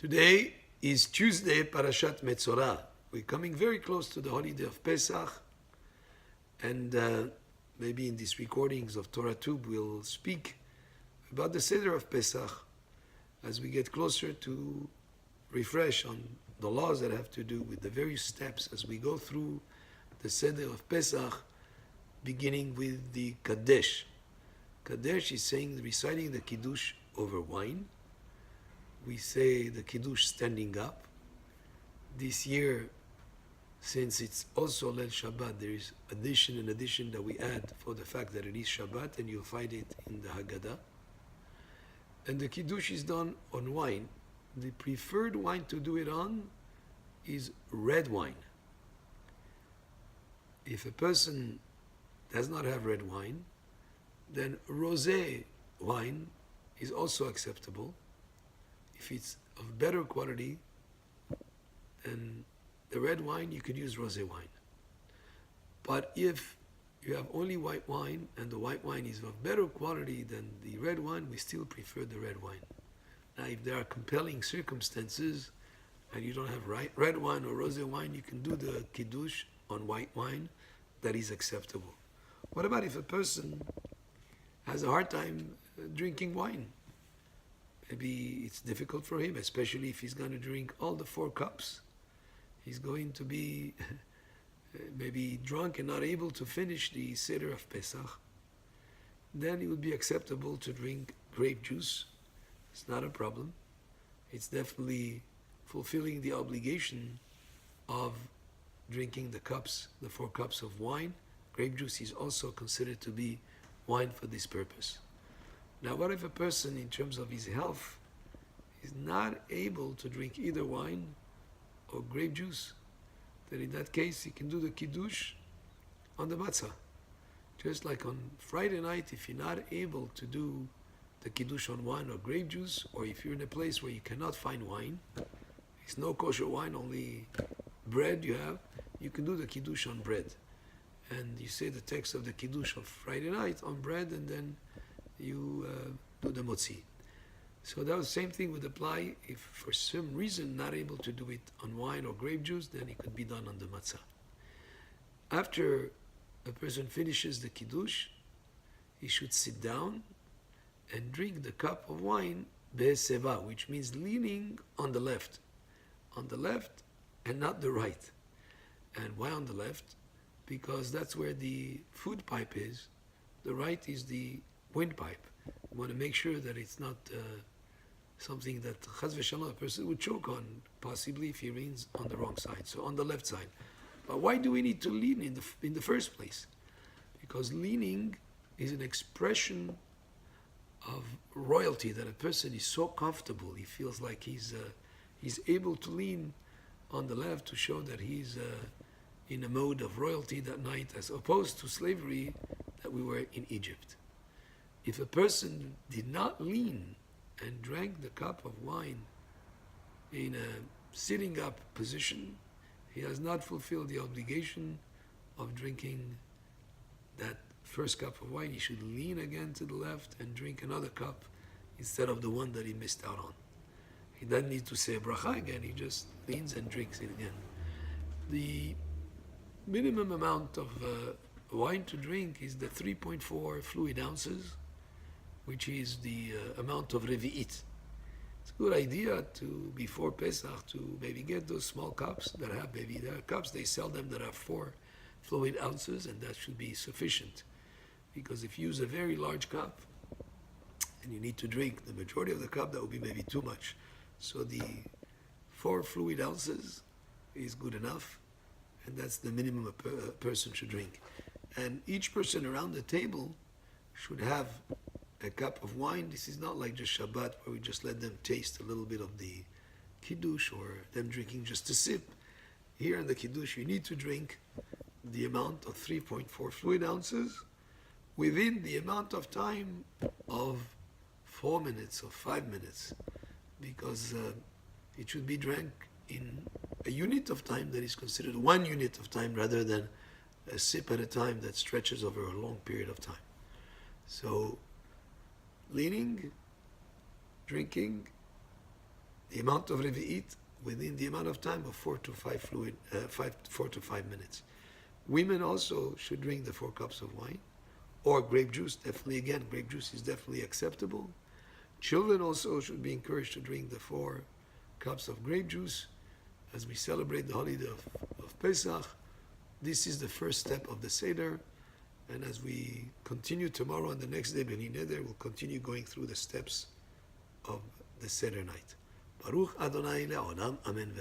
Today is Tuesday, Parashat Metzora. We're coming very close to the holiday of Pesach, and maybe in these recordings of Torah Tube we'll speak about the Seder of Pesach as we get closer to refresh on the laws that have to do with the various steps as we go through the Seder of Pesach, beginning with the Kaddesh. Kaddesh is reciting the Kiddush over wine. We say the Kiddush standing up. This year, since it's also Leil Shabbat, there is an addition that we add for the fact that it is Shabbat, and you'll find it in the Haggadah. And the Kiddush is done on wine. The preferred wine to do it on is red wine. If a person does not have red wine, then rosé wine is also acceptable. If it's of better quality than the red wine, you could use rosé wine. But if you have only white wine and the white wine is of better quality than the red wine, we still prefer the red wine. Now, if there are compelling circumstances and you don't have red wine or rosé wine, you can do the kiddush on white wine. That is acceptable. What about if a person has a hard time drinking wine? Maybe it's difficult for him, especially if he's going to drink all the 4 cups. He's going to be maybe drunk and not able to finish the Seder of Pesach. Then it would be acceptable to drink grape juice. It's not a problem. It's definitely fulfilling the obligation of drinking the 4 cups of wine. Grape juice is also considered to be wine for this purpose. Now, what if a person, in terms of his health, is not able to drink either wine or grape juice? Then in that case, he can do the kiddush on the matzah. Just like on Friday night, if you're not able to do the kiddush on wine or grape juice, or if you're in a place where you cannot find wine, it's no kosher wine, only bread you have, you can do the kiddush on bread. And you say the text of the kiddush of Friday night on bread, and then you do the motzi. So that was the same thing would apply if for some reason not able to do it on wine or grape juice, then it could be done on the matzah. After a person finishes the kiddush, he should sit down and drink the cup of wine be'seva, which means leaning on the left and not the right. And why on the left? Because that's where the food pipe is. The right is the windpipe. You want to make sure that it's not something that chas v'shalom a person would choke on, possibly if he leans on the wrong side, so on the left side. But why do we need to lean in the first place? Because leaning is an expression of royalty, that a person is so comfortable, he feels like he's able to lean on the left to show that he's in a mode of royalty that night, as opposed to slavery that we were in Egypt. If a person did not lean and drank the cup of wine in a sitting up position, he has not fulfilled the obligation of drinking that first cup of wine. He should lean again to the left and drink another cup instead of the one that he missed out on. He doesn't need to say a bracha again, he just leans and drinks it again. The minimum amount of wine to drink is the 3.4 fluid ounces, which is the amount of revi'it. It's a good idea to, before Pesach, to maybe get those small cups that have, maybe there are cups, they sell them that have 4 fluid ounces, and that should be sufficient. Because if you use a very large cup, and you need to drink the majority of the cup, that would be maybe too much. So the 4 fluid ounces is good enough, and that's the minimum a person should drink. And each person around the table should have a cup of wine. This is not like just Shabbat, where we just let them taste a little bit of the kiddush, or them drinking just a sip. Here in the kiddush, you need to drink the amount of 3.4 fluid ounces within the amount of time of 4 minutes or 5 minutes, because it should be drank in a unit of time that is considered 1 unit of time, rather than a sip at a time that stretches over a long period of time. So leaning, drinking, the amount of Revi'it within the amount of time of 4 to 5 minutes. Women also should drink the 4 cups of wine, or grape juice. Definitely, again, grape juice is definitely acceptable. Children also should be encouraged to drink the 4 cups of grape juice as we celebrate the holiday of Pesach. This is the first step of the Seder, and as we continue tomorrow and the next day, B'nai Neder, we'll continue going through the steps of the Seder night. Baruch Adonai le'olam, amen.